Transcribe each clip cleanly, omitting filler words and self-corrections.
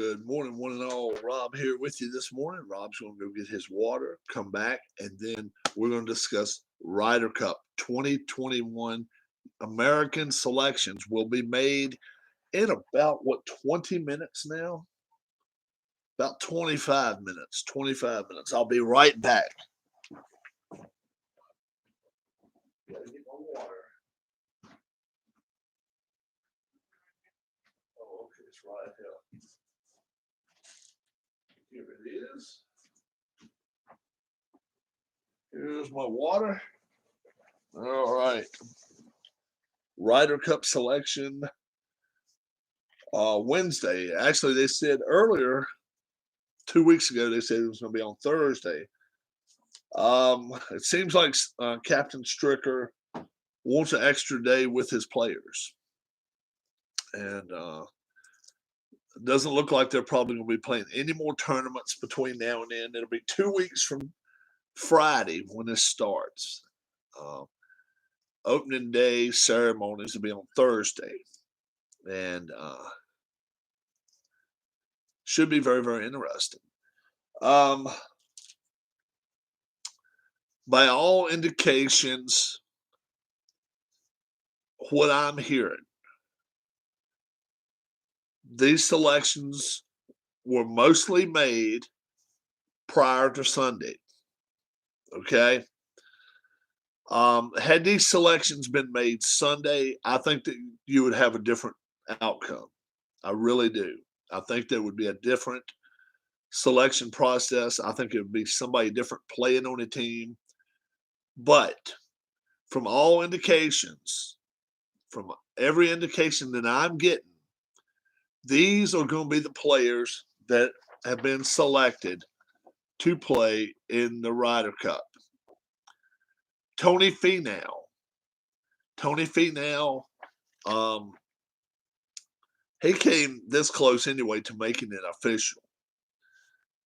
Good morning, one and all. Rob here with you this morning. Rob's going to go get his water, come back, and then we're going to discuss Ryder Cup 2021 American selections will be made in about, 20 minutes now? About 25 minutes. 25 minutes. I'll be right back. Gotta get my water. Oh, okay, it's right here. Here it is. Here's my water. All right. Ryder Cup Selection Wednesday. Actually, they said earlier, 2 weeks ago, they said it was going to be on Thursday. It seems like Captain Stricker wants an extra day with his players. And it doesn't look like they're probably going to be playing any more tournaments between now and then. It'll be 2 weeks from Friday when this starts. Opening day ceremonies will be on Thursday. And should be very, very interesting. By all indications, what I'm hearing, these selections were mostly made prior to Sunday. Okay. Had these selections been made Sunday, I think that you would have a different outcome. I really do. I think there would be a different selection process. I think it would be somebody different playing on a team. But from all indications, from every indication that I'm getting, these are going to be the players that have been selected to play in the Ryder Cup. Tony Fennell, he came this close anyway to making it official.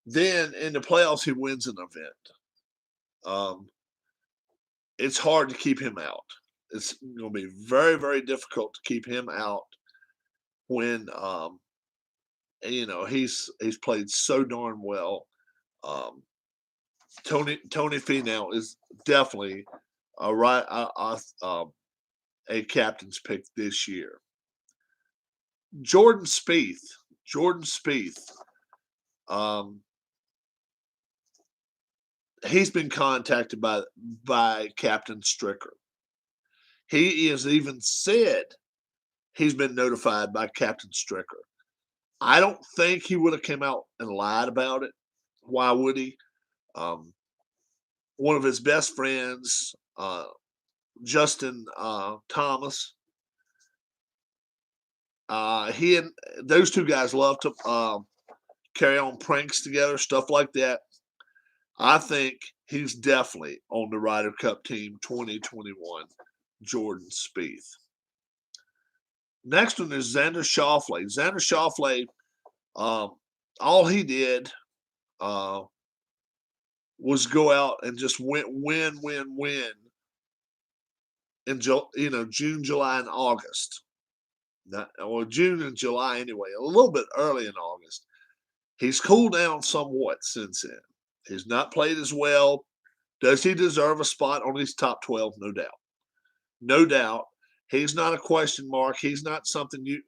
Then in the playoffs, he wins an event. It's hard to keep him out. It's going to be very, very difficult to keep him out when he's played so darn well. Tony Fennell is definitely a captain's pick this year. Jordan Spieth. He's been contacted by Captain Stricker. He has even said he's been notified by Captain Stricker. I don't think he would have come out and lied about it. Why would he? One of his best friends, Justin Thomas, he and those two guys love to carry on pranks together, stuff like that. I think he's definitely on the Ryder Cup team 2021, Jordan Spieth. Next one is Xander Schofley. Xander Schofley, all he did was go out and just win in June, July, and August. June and July anyway, a little bit early in August. He's cooled down somewhat since then. He's not played as well. Does he deserve a spot on his top 12? No doubt. No doubt. He's not a question mark. He's not something you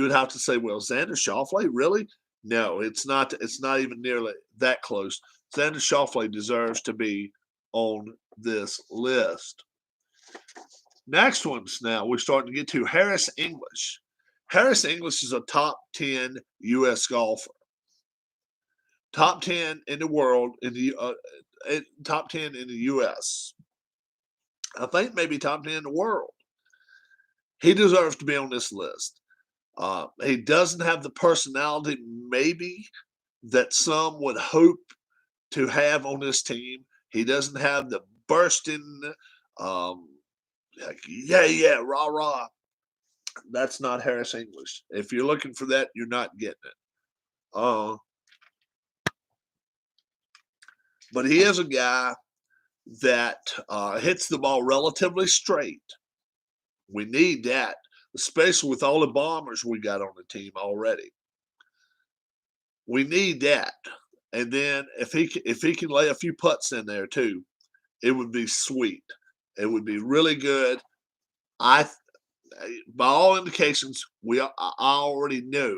would have to say, well, Xander Schofley, really? No, it's not. It's not even nearly that close. Xander Schofley deserves to be on this list. Next one's now we're starting to get to Harris English. Harris English is a top 10 U.S. golfer. Top 10 in the world, top 10 in the U.S. I think maybe top 10 in the world. He deserves to be on this list. He doesn't have the personality maybe that some would hope to have on this team. He doesn't have the bursting, yeah, rah. That's not Harris English. If you're looking for that, you're not getting it. But he is a guy that hits the ball relatively straight. We need that, especially with all the bombers we got on the team already. We need that. And then if he can lay a few putts in there too, it would be sweet. It would be really good. I by all indications, I already know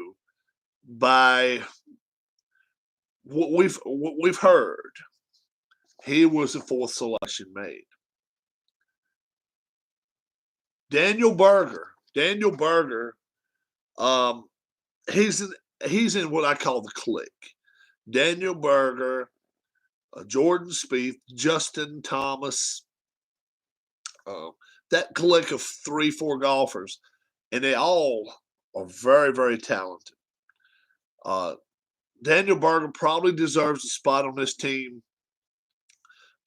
by what we've heard, he was the fourth selection made. Daniel Berger. Daniel Berger, he's in what I call the clique. Daniel Berger, Jordan Spieth, Justin Thomas, that clique of 3-4 golfers, and they all are very, very talented. Daniel Berger probably deserves a spot on this team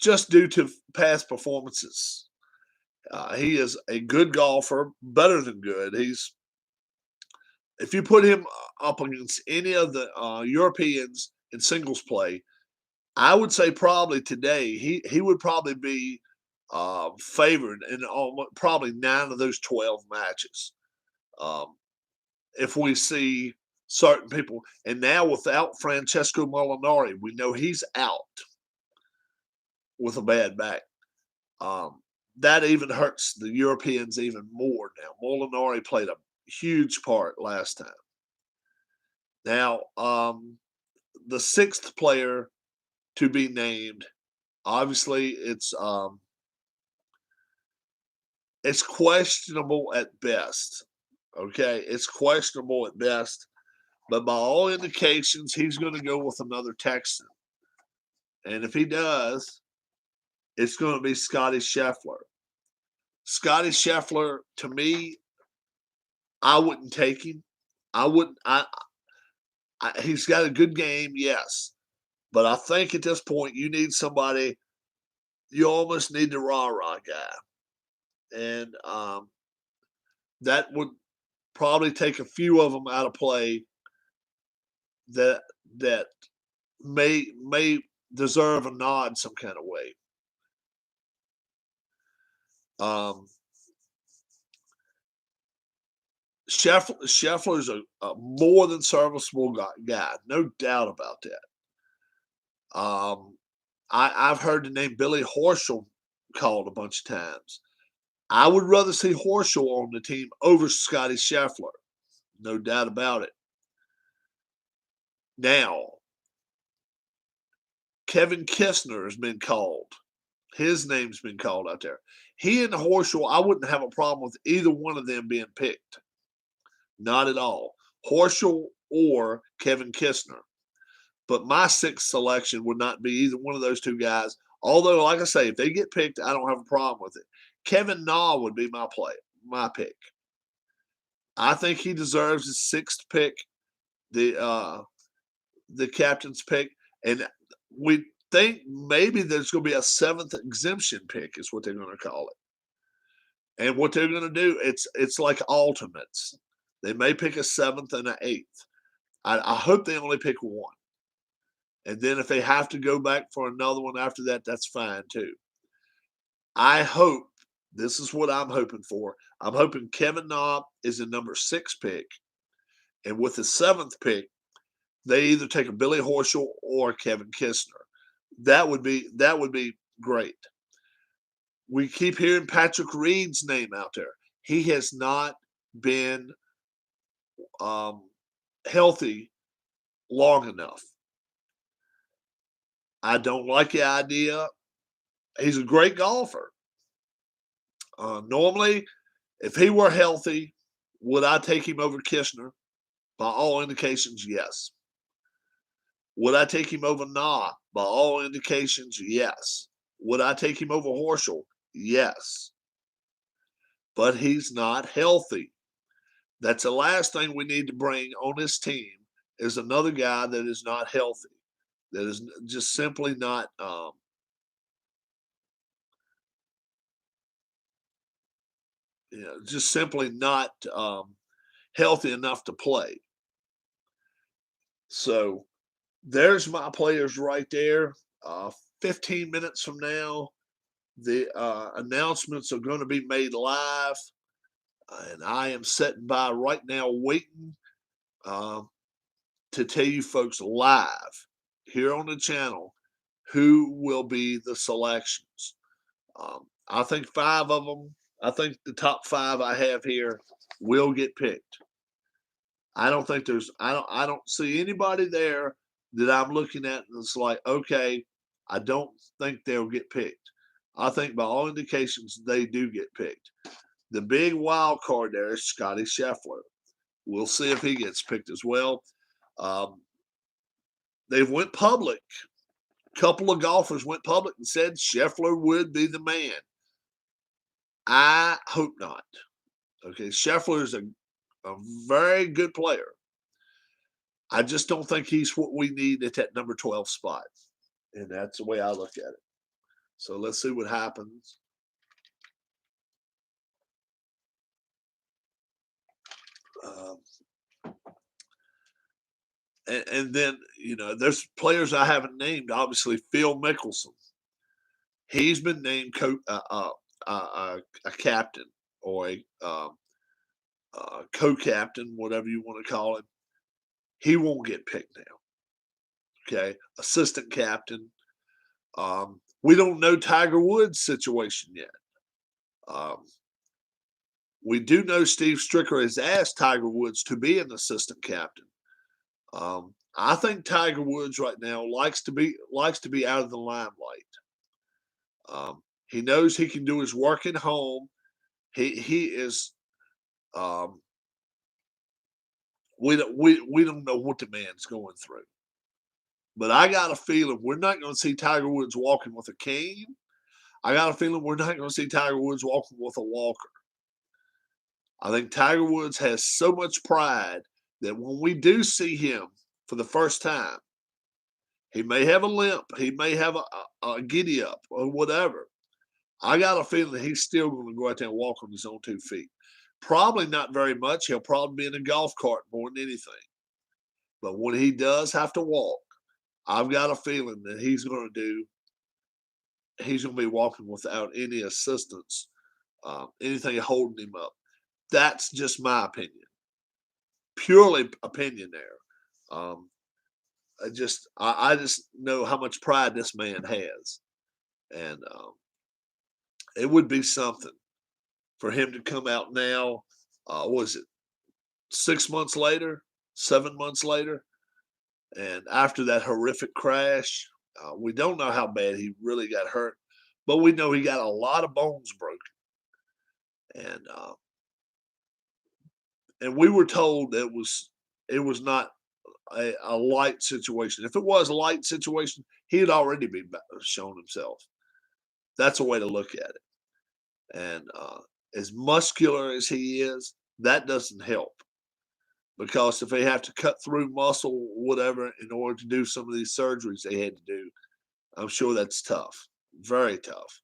just due to past performances. He is a good golfer, better than good. If you put him up against any of the Europeans in singles play, I would say probably today he would probably be favored in probably 9 of those 12 matches. If we see certain people, and now without Francesco Molinari, we know he's out with a bad back. That even hurts the Europeans even more now. Molinari played a huge part last time. Now, the 6th player to be named, obviously it's questionable at best. Okay, it's questionable at best, but by all indications, he's going to go with another Texan. And if he does, it's going to be Scottie Schaffler. Scottie Schaffler, to me, I wouldn't take him. I wouldn't. He's got a good game, yes, but I think at this point you need somebody. You almost need the rah-rah guy, and that would probably take a few of them out of play. That may deserve a nod some kind of way. Scheffler's a more than serviceable guy, no doubt about that. I've heard the name Billy Horschel called a bunch of times. I would rather see Horschel on the team over Scottie Schaffler, no doubt about it. Now, Kevin Kistner has been called. His name's been called out there. He and Horschel, I wouldn't have a problem with either one of them being picked. Not at all. Horschel or Kevin Kistner. But my 6th selection would not be either one of those two guys. Although, like I say, if they get picked, I don't have a problem with it. Kevin Na would be my pick. I think he deserves his 6th pick, the captain's pick, and we think maybe there's going to be a 7th exemption pick, is what they're going to call it. And what they're going to do, it's like alternates. They may pick a 7th and an 8th. I hope they only pick one. And then if they have to go back for another one after that, that's fine too. I hope, this is what I'm hoping for. I'm hoping Kevin Na is the number 6 pick. And with the 7th pick, they either take a Billy Horschel or Kevin Kistner. That would be great. We keep hearing Patrick Reed's name out there. He has not been healthy long enough. I don't like the idea. He's a great golfer. Normally, if he were healthy, would I take him over Kistner? By all indications, yes. Would I take him over Na? By all indications, yes. Would I take him over Horschel? Yes. But he's not healthy. That's the last thing we need to bring on this team is another guy that is not healthy, that is just simply not just simply not healthy enough to play. So there's my players right there. 15 minutes from now, the announcements are going to be made live. And I am sitting by right now waiting. to tell you folks live here on the channel who will be the selections. I think 5 of them, I think the top 5 I have here will get picked. I don't think I don't see anybody there that I'm looking at and it's like, okay, I don't think they'll get picked. I think by all indications they do get picked. The big wild card there is Scottie Schaffler. We'll see if he gets picked as well. They've went public. A couple of golfers went public and said Scheffler would be the man. I hope not. Okay, Scheffler is a very good player. I just don't think he's what we need at that number 12 spot. And that's the way I look at it. So let's see what happens. And then, you know, there's players I haven't named. Obviously, Phil Mickelson. He's been named a captain or a co-captain, whatever you want to call him. He won't get picked now. Okay, assistant captain. We don't know Tiger Woods' situation yet. We do know Steve Stricker has asked Tiger Woods to be an assistant captain. I think Tiger Woods right now likes to be out of the limelight. He knows he can do his work at home. He is. We don't know what the man's going through, but I got a feeling we're not going to see Tiger Woods walking with a cane. I got a feeling we're not going to see Tiger Woods walking with a walker. I think Tiger Woods has so much pride that when we do see him for the first time, he may have a limp, he may have a giddy up or whatever. I got a feeling that he's still going to go out there and walk on his own 2 feet. Probably not very much. He'll probably be in a golf cart more than anything. But when he does have to walk, I've got a feeling that he's going to be walking without any assistance, anything holding him up. That's just my opinion. Purely opinion there. I just know how much pride this man has. And it would be something for him to come out now. Was it 6 months later, 7 months later? And after that horrific crash, we don't know how bad he really got hurt, but we know he got a lot of bones broken. And we were told it was not a light situation. If it was a light situation, he'd already be shown himself. That's a way to look at it. And as muscular as he is, that doesn't help. Because if they have to cut through muscle, whatever, in order to do some of these surgeries they had to do, I'm sure that's tough, very tough.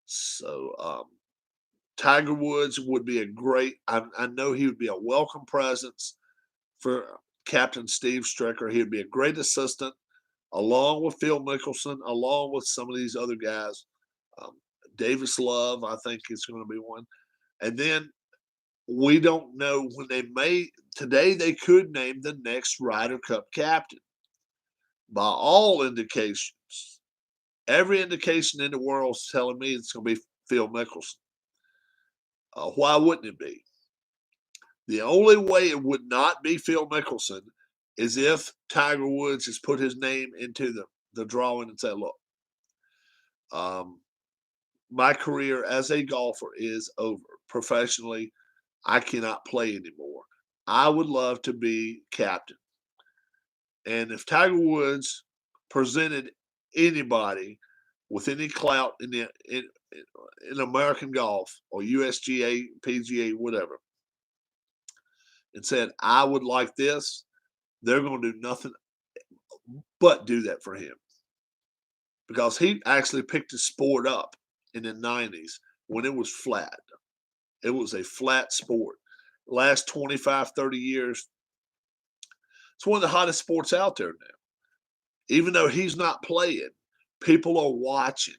So Tiger Woods would be a great, I know he would be a welcome presence for Captain Steve Stricker. He would be a great assistant, along with Phil Mickelson, along with some of these other guys. Davis Love, I think, is going to be one. And then we don't know when today they could name the next Ryder Cup captain. By all indications, every indication in the world is telling me it's going to be Phil Mickelson. Why wouldn't it be? The only way it would not be Phil Mickelson is if Tiger Woods has put his name into the drawing and said, look, my career as a golfer is over. Professionally, I cannot play anymore. I would love to be captain. And if Tiger Woods presented anybody with any clout in American golf or USGA, PGA, whatever, and said, I would like this, they're going to do nothing but do that for him. Because he actually picked his sport up in the 90s when it was flat. It was a flat sport. Last 25, 30 years, it's one of the hottest sports out there now. Even though he's not playing, people are watching.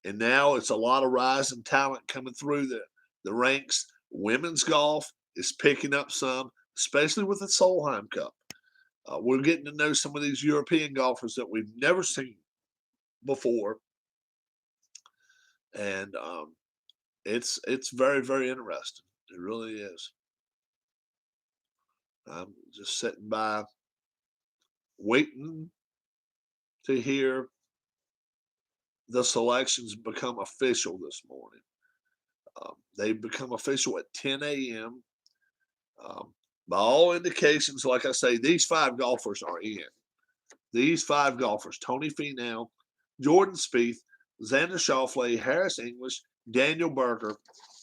And now it's a lot of rising talent coming through the ranks. Women's golf is picking up some, especially with the Solheim Cup. We're getting to know some of these European golfers that we've never seen before, and it's very, very interesting. It really is. I'm just sitting by, waiting to hear the selections become official this morning. They become official at 10 a.m. By all indications, like I say, these 5 golfers are in. These 5 golfers: Tony Finau, Jordan Spieth, Xander Schofley, Harris English, Daniel Berger.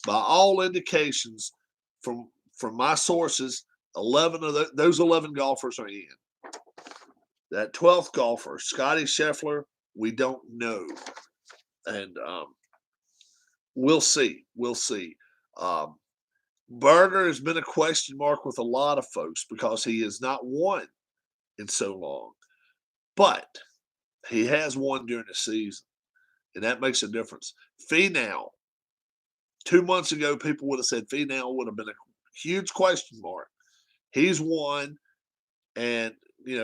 By all indications, from my sources, 11 of those 11 golfers are in. That 12th golfer, Scottie Schaffler, we don't know, and we'll see. We'll see. Berger has been a question mark with a lot of folks because he has not won in so long, but he has won during the season, and that makes a difference. Finau, 2 months ago, people would have said Finau would have been a huge question mark. He's won, and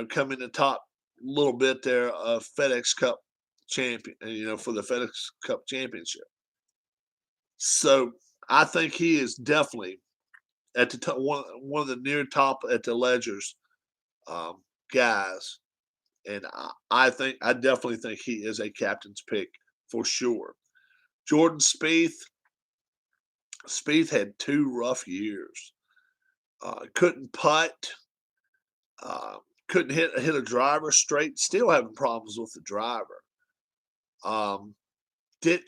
come in the top little bit there of FedEx Cup champion, for the FedEx Cup championship. So I think he is definitely at the top, one of the near top at the ledgers guys, and I definitely think he is a captain's pick for sure. Jordan Spieth. Spieth had 2 rough years. Couldn't putt. Couldn't hit a driver straight. Still having problems with the driver. It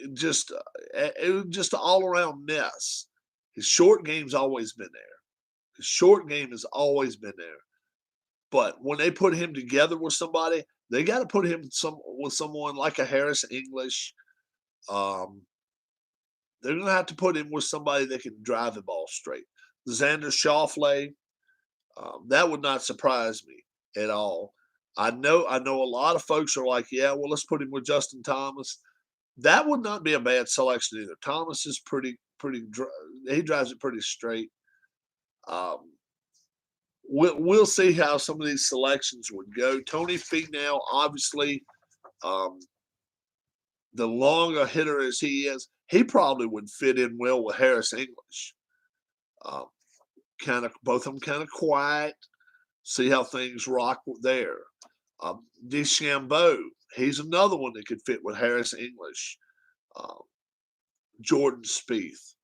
was just an all around mess. His short game's always been there. His short game has always been there. But when they put him together with somebody, they got to put him with someone like a Harris English. They're going to have to put him with somebody that can drive the ball straight. Xander Schofley, that would not surprise me at all. I know a lot of folks are like, yeah, well, let's put him with Justin Thomas. That would not be a bad selection either. Thomas is pretty. He drives it pretty straight. We'll see how some of these selections would go. Tony Finau, obviously, the longer hitter as he is, he probably would fit in well with Harris English. Both of them kind of quiet. See how things rock there. DeChambeau, he's another one that could fit with Harris English. Jordan Spieth.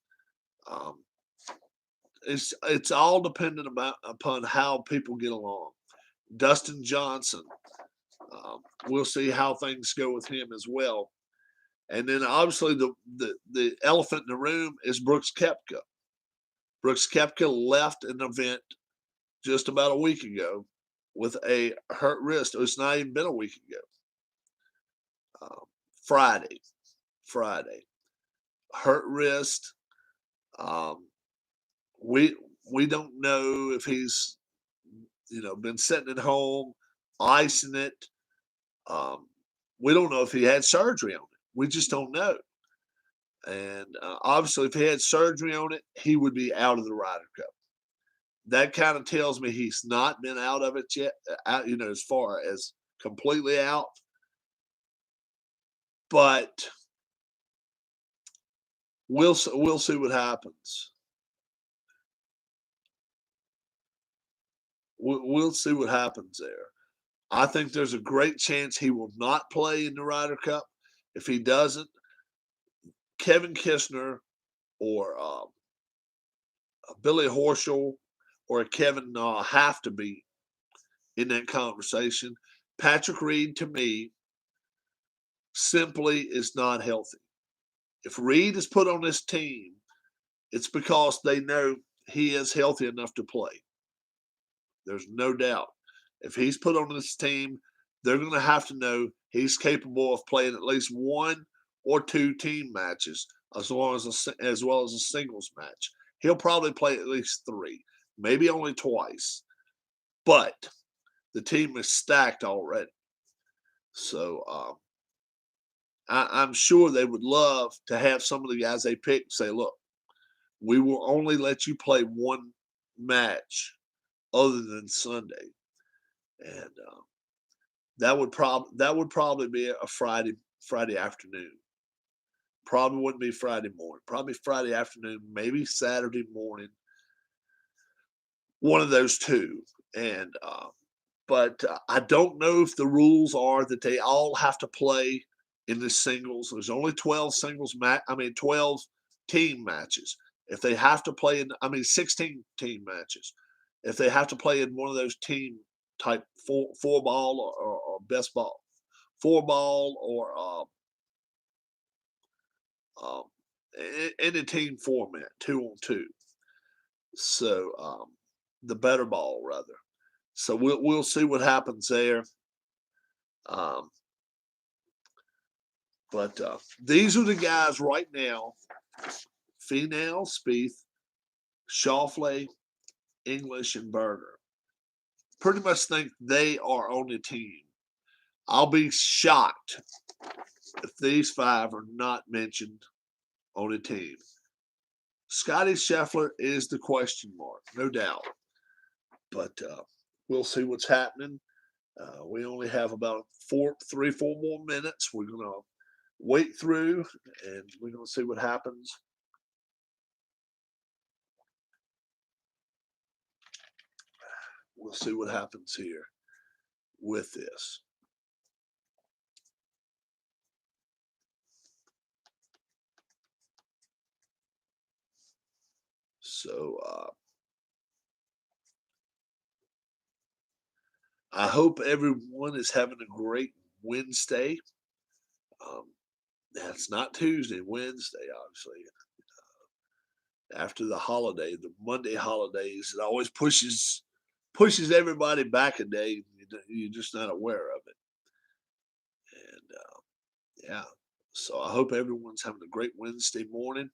It's all dependent upon how people get along. Dustin Johnson. We'll see how things go with him as well. And then obviously the elephant in the room is Brooks Kepka. Brooks Kepka left an event just about a week ago with a hurt wrist. It's not even been a week ago. Friday. Hurt wrist. We don't know if he's been sitting at home icing it. We don't know if he had surgery on it. We just don't know. And obviously, if he had surgery on it, he would be out of the Ryder Cup. That kind of tells me he's not been out of it yet, as far as completely out. But we'll see what happens. We'll see what happens there. I think there's a great chance he will not play in the Ryder Cup. If he doesn't, Kevin Kisner or Billy Horschel or Kevin have to be in that conversation. Patrick Reed, to me, simply is not healthy. If Reed is put on this team, it's because they know he is healthy enough to play. There's no doubt. If he's put on this team, they're going to have to know he's capable of playing at least 1 or 2 team matches, as well as a singles match. He'll probably play at least 3, maybe only twice. But the team is stacked already. So I'm sure they would love to have some of the guys they pick say, look, we will only let you play 1 match other than Sunday. and that would probably be a Friday afternoon. Probably wouldn't be Friday morning. Probably Friday afternoon, maybe Saturday morning. One of those two. And but I don't know if the rules are that they all have to play in the singles. There's only 12 12 team matches. If they have to play 16 team matches. If they have to play in one of those team type four ball or best ball, four ball or in a team format, 2-on-2. So the better ball rather. So we'll see what happens there. But these are the guys right now: Fennell, Spieth, Schofley, English, and Berger. Pretty much think they are on the team. I'll be shocked if these five are not mentioned on the team. Scottie Schaffler is the question mark, no doubt. But we'll see what's happening. We only have about 4 more minutes. We're going to wait through, and we're going to see what happens. We'll see what happens here with this. So I hope everyone is having a great Wednesday. That's not Tuesday, Wednesday, obviously. After the holiday, the Monday holidays, it always pushes everybody back a day. You're just not aware of it. And yeah, so I hope everyone's having a great Wednesday morning.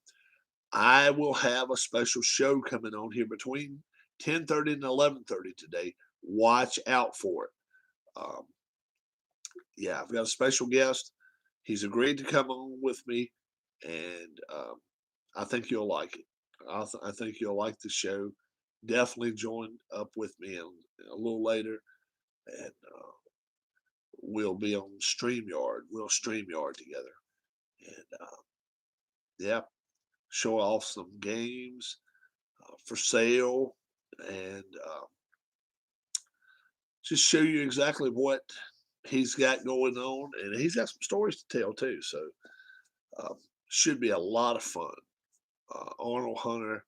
I will have a special show coming on here between 10:30 and 11:30 today. Watch out for it. Yeah, I've got a special guest. He's agreed to come on with me, and I think you'll like it. I think you'll like the show. Definitely join up with me a little later, and we'll be on StreamYard. We'll StreamYard together, and yeah, show off some games for sale, and just show you exactly what he's got going on, and he's got some stories to tell too. So should be a lot of fun. Arnold Hunter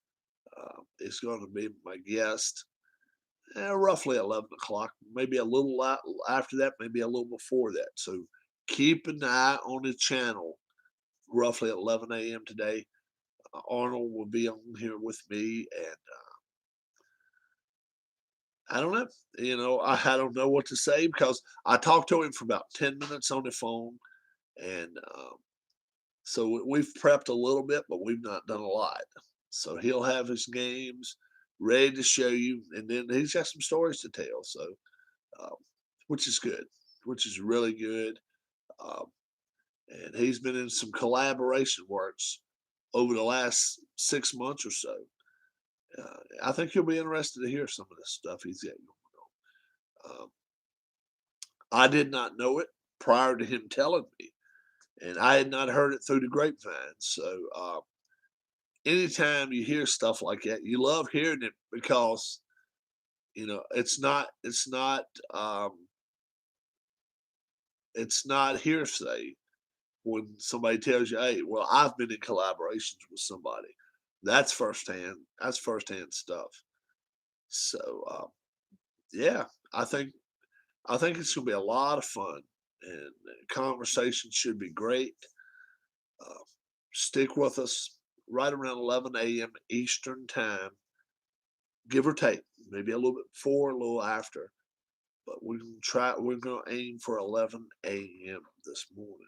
is going to be my guest. Roughly 11 o'clock, maybe a little after that, maybe a little before that. So keep an eye on the channel. Roughly at 11 a.m. today, Arnold will be on here with me, and I don't know. I don't know what to say because I talked to him for about 10 minutes on the phone, and so we've prepped a little bit, but we've not done a lot. So he'll have his games ready to show you, and then he's got some stories to tell. So, which is good, which is really good. Um, and he's been in some collaboration works over the last 6 months or so. I think you'll be interested to hear some of this stuff he's got going on. I did not know it prior to him telling me, and I had not heard it through the grapevine. So anytime you hear stuff like that, you love hearing it because it's not hearsay when somebody tells you, "Hey, well, I've been in collaborations with somebody." That's firsthand. That's firsthand stuff. So yeah, I think it's going to be a lot of fun, and the conversation should be great. Stick with us right around 11 a.m. Eastern time, give or take, maybe a little bit before, a little after. But we're going to aim for 11 a.m. this morning.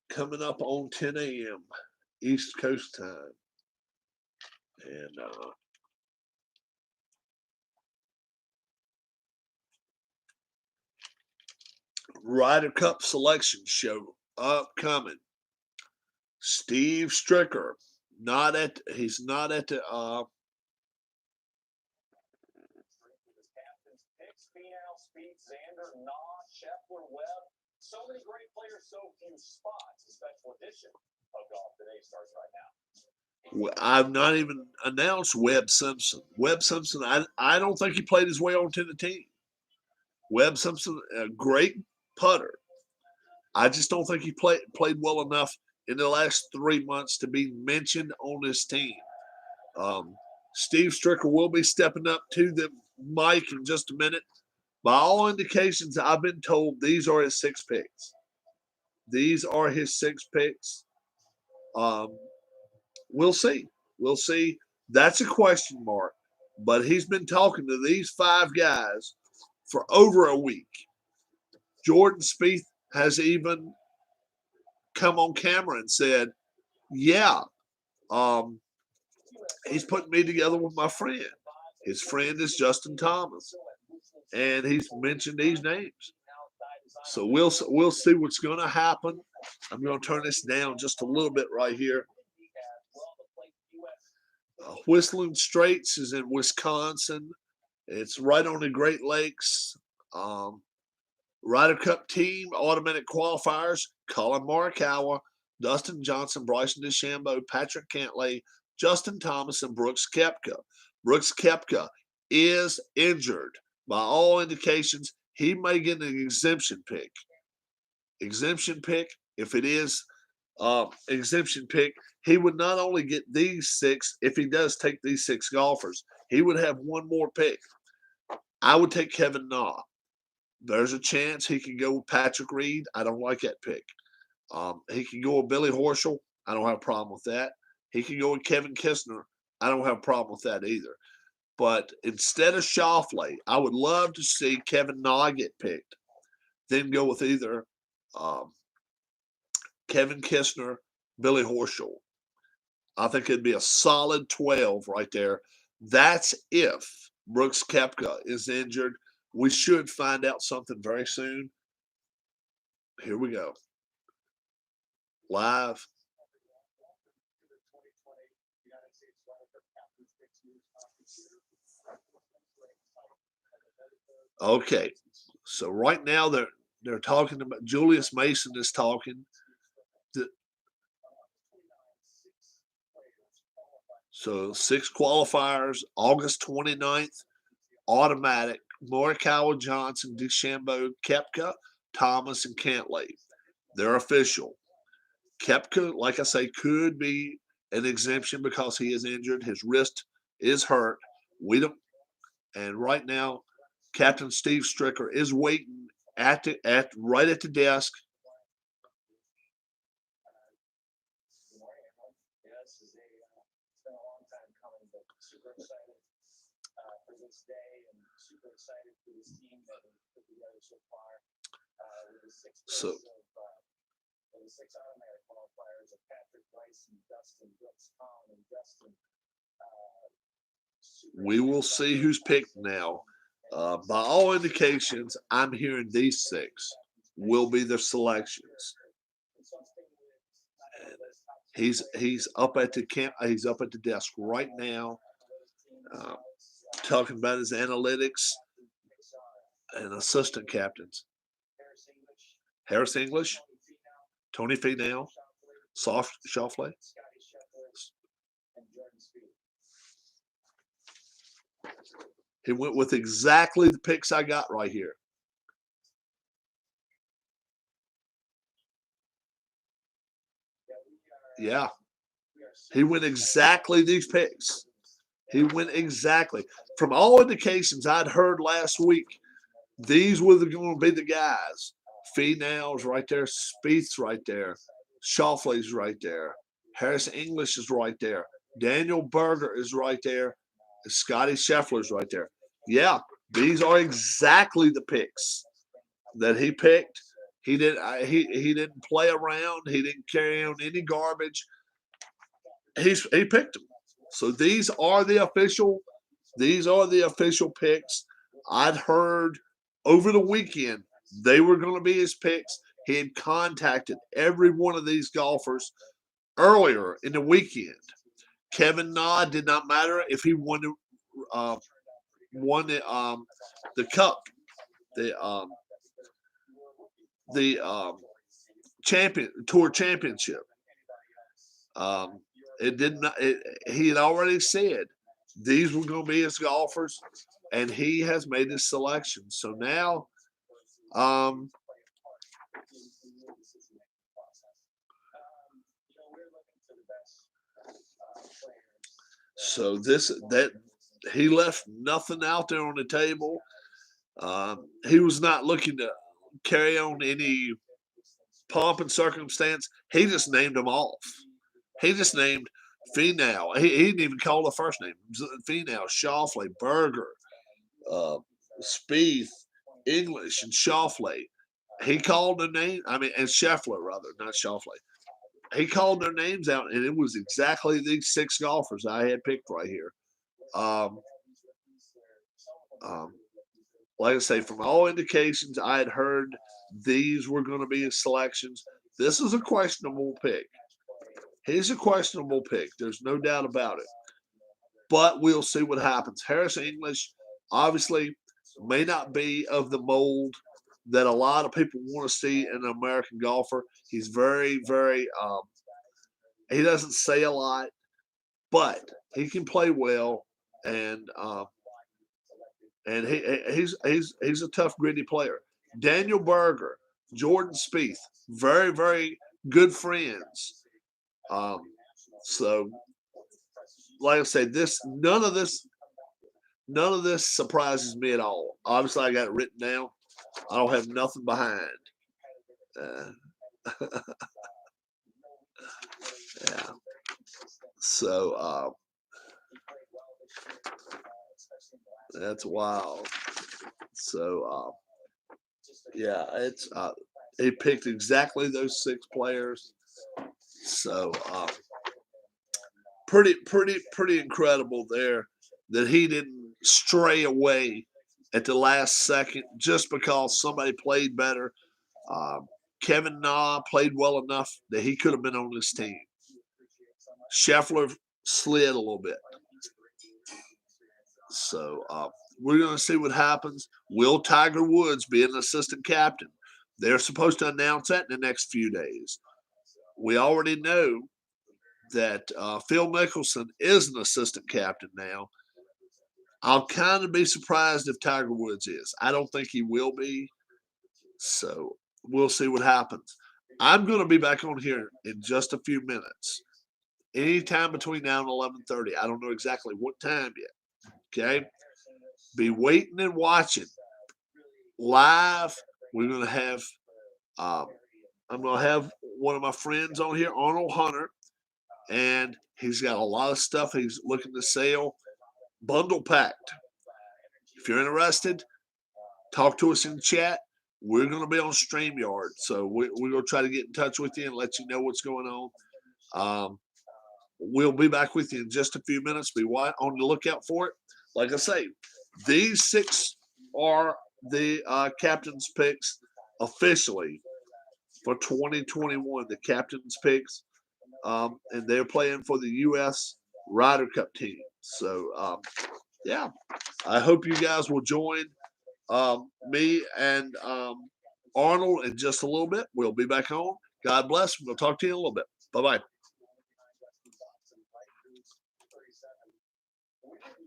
Coming up on 10 a.m. East Coast time. And Ryder Cup Selection show upcoming. Steve Stricker, he's not at the Fennell, Spieth, Xander, Schofler, Webb. So many great players, so few spots. A special edition of Golf Today starts right now. I've not even announced Webb Simpson. Webb Simpson, I don't think he played his way onto the team. Webb Simpson, a great putter. I just don't think he played well enough in the last 3 months to be mentioned on this team. Steve Stricker will be stepping up to the mic in just a minute. By all indications, I've been told these are his 6 picks. These are his 6 picks. We'll see. We'll see. That's a question mark. But he's been talking to these 5 guys for over a week. Jordan Spieth has even come on camera and said, yeah, he's putting me together with my friend. His friend is Justin Thomas. And he's mentioned these names. So we'll see what's going to happen. I'm going to turn this down just a little bit right here. Whistling Straits is in Wisconsin. It's right on the Great Lakes. Ryder Cup team, automatic qualifiers, Colin Morikawa, Dustin Johnson, Bryson DeChambeau, Patrick Cantlay, Justin Thomas, and Brooks Koepka. Brooks Koepka is injured. By all indications, he may get an exemption pick. Exemption pick, if it is exemption pick, he would not only get these 6, if he does take these 6 golfers, he would have one more pick. I would take Kevin Na. There's a chance he can go with Patrick Reed. I don't like that pick. He can go with Billy Horschel. I don't have a problem with that. He can go with Kevin Kisner. I don't have a problem with that either. But instead of Schofley, I would love to see Kevin Na get picked. Then go with either Kevin Kisner, Billy Horschel. I think it'd be a solid 12 right there. That's if Brooks Koepka is injured. We should find out something very soon. Here we go. Live. Okay. So right now they're talking about Julius Mason is talking. So 6 qualifiers, August 29th, automatic. Morikawa, Johnson, DeChambeau, Kepka, Thomas, and Cantlay. They're official. Kepka, like I say, could be an exemption because he is injured. His wrist is hurt. We don't. And right now, Captain Steve Stricker is waiting right at the desk. Super excited for this day and super excited for this team that we've put together so far. With the 6 automatic qualifiers of Patrick, Bryson, Dustin, Brooks, Tom, and Justin. We will see who's picked now. By all indications, I'm hearing these 6 will be their selections. And he's up at the camp. He's up at the desk right now, talking about his analytics and assistant captains. Harris English, Tony Fennell, Schofley. He went with exactly the picks I got right here. Yeah. He went exactly these picks. He went exactly. From all indications I'd heard last week, these were going to be the guys. Fennell's right there. Spieth's right there. Schofley's right there. Harris English is right there. Daniel Berger is right there. Scottie Schaffler's right there. Yeah, these are exactly the picks that he picked. He didn't play around. He didn't carry on any garbage. He picked them. So these are the official picks. I'd heard over the weekend They were going to be his picks. He had contacted every one of these golfers earlier in the weekend. Kevin Na did not matter if he won the cup, the tour championship. It did not. He had already said these were going to be his golfers, and he has made his selection. So now, so that he left nothing out there on the table. He was not looking to carry on any pomp and circumstance. He just named them off. He just named Fennell. He didn't even call the first name. Fennell, Schofley, Berger, Spieth, English, and Schofley. He called their name. I mean, and Schaffler rather, not Schofley. He called their names out, and it was exactly these 6 golfers I had picked right here. Like I say, from all indications, I had heard these were going to be his selections. This is a questionable pick. He's a questionable pick. There's no doubt about it. But we'll see what happens. Harris English, obviously, may not be of the mold that a lot of people want to see in an American golfer. He's very, very, he doesn't say a lot, but he can play well, and he's a tough, gritty player. Daniel Berger, Jordan Spieth, very, very good friends. So, like I said, none of this surprises me at all. Obviously, I got it written down. I don't have nothing behind. Yeah. So that's wild. So yeah, it's he picked exactly those 6 players. So pretty incredible there that he didn't stray away at the last second just because somebody played better. Kevin Na played well enough that he could have been on this team. Scheffler slid a little bit. So we're going to see what happens. Will Tiger Woods be an assistant captain? They're supposed to announce that in the next few days. We already know that Phil Mickelson is an assistant captain now. I'll kind of be surprised if Tiger Woods is. I don't think he will be. So we'll see what happens. I'm going to be back on here in just a few minutes. Anytime between now and 11:30. I don't know exactly what time yet. Okay? Be waiting and watching. Live, we're going to have I'm going to have one of my friends on here, Arnold Hunter, and he's got a lot of stuff he's looking to sell. Bundle packed. If you're interested, talk to us in the chat. We're going to be on StreamYard, so we're going to try to get in touch with you and let you know what's going on. We'll be back with you in just a few minutes. Be on the lookout for it. Like I say, these 6 are the captain's picks officially for 2021. The captain's picks, and they're playing for the U.S. Ryder Cup team. So, yeah, I hope you guys will join me and Arnold in just a little bit. We'll be back on. God bless. We'll talk to you in a little bit. Bye-bye.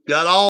Got all